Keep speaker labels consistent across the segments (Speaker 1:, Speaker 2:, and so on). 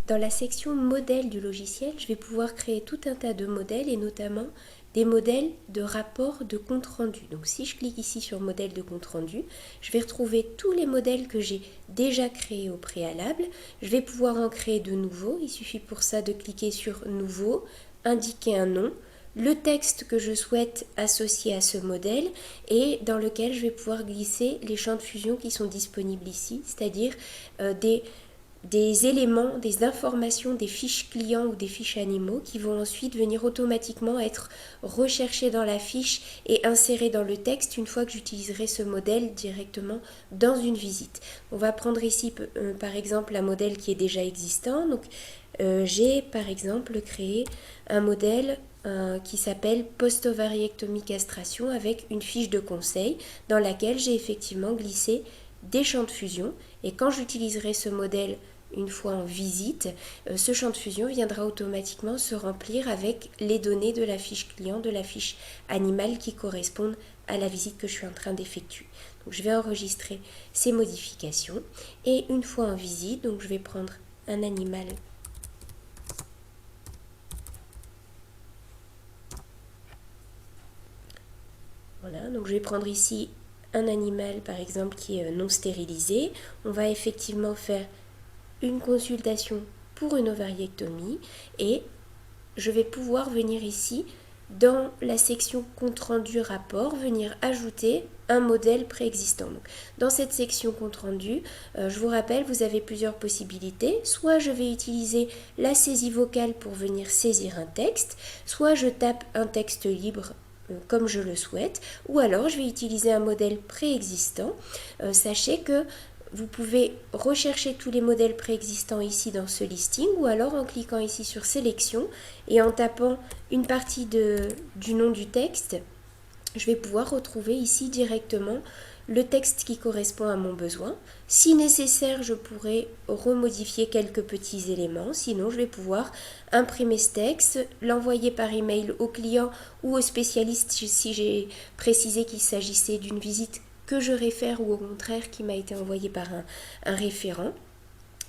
Speaker 1: Dans la section modèle du logiciel, je vais pouvoir créer tout un tas de modèles et notamment des modèles de rapport de compte rendu. Donc si je clique ici sur modèle de compte rendu, je vais retrouver tous les modèles que j'ai déjà créés au préalable. Je vais pouvoir en créer de nouveaux. Il suffit pour ça de cliquer sur nouveau, indiquer un nom, le texte que je souhaite associer à ce modèle et dans lequel je vais pouvoir glisser les champs de fusion qui sont disponibles ici, c'est-à-dire des éléments, des informations, des fiches clients ou des fiches animaux qui vont ensuite venir automatiquement être recherchées dans la fiche et insérées dans le texte une fois que j'utiliserai ce modèle directement dans une visite. On va prendre ici par exemple un modèle qui est déjà existant. Donc j'ai par exemple créé un modèle qui s'appelle post-ovariectomie castration avec une fiche de conseil dans laquelle j'ai effectivement glissé des champs de fusion et quand j'utiliserai ce modèle une fois en visite, ce champ de fusion viendra automatiquement se remplir avec les données de la fiche client, de la fiche animale qui correspondent à la visite que je suis en train d'effectuer. Donc je vais enregistrer ces modifications et une fois en visite, donc je vais prendre un animal voilà, donc je vais prendre ici un animal par exemple qui est non stérilisé. On va effectivement faire une consultation pour une ovariectomie et je vais pouvoir venir ici dans la section compte rendu rapport, venir ajouter un modèle préexistant. Donc, dans cette section compte rendu, je vous rappelle, vous avez plusieurs possibilités. Soit je vais utiliser la saisie vocale pour venir saisir un texte, soit je tape un texte libre comme je le souhaite, ou alors je vais utiliser un modèle préexistant. Sachez que vous pouvez rechercher tous les modèles préexistants ici dans ce listing ou alors en cliquant ici sur sélection et en tapant une partie du nom du texte, je vais pouvoir retrouver ici directement le texte qui correspond à mon besoin. Si nécessaire, je pourrais remodifier quelques petits éléments. Sinon, je vais pouvoir imprimer ce texte, l'envoyer par email au client ou au spécialiste si j'ai précisé qu'il s'agissait d'une visite que je réfère ou au contraire qui m'a été envoyé par un référent.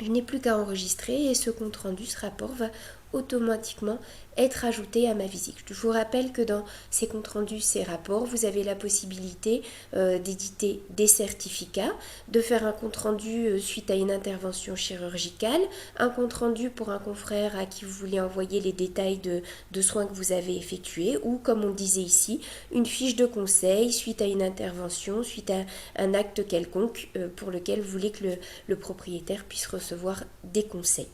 Speaker 1: Je n'ai plus qu'à enregistrer et ce compte rendu, ce rapport va automatiquement être ajouté à ma visite. Je vous rappelle que dans ces comptes rendus, ces rapports, vous avez la possibilité d'éditer des certificats, de faire un compte rendu suite à une intervention chirurgicale, un compte rendu pour un confrère à qui vous voulez envoyer les détails de soins que vous avez effectués ou, comme on le disait ici, une fiche de conseil suite à une intervention, suite à un acte quelconque pour lequel vous voulez que le propriétaire puisse recevoir des conseils.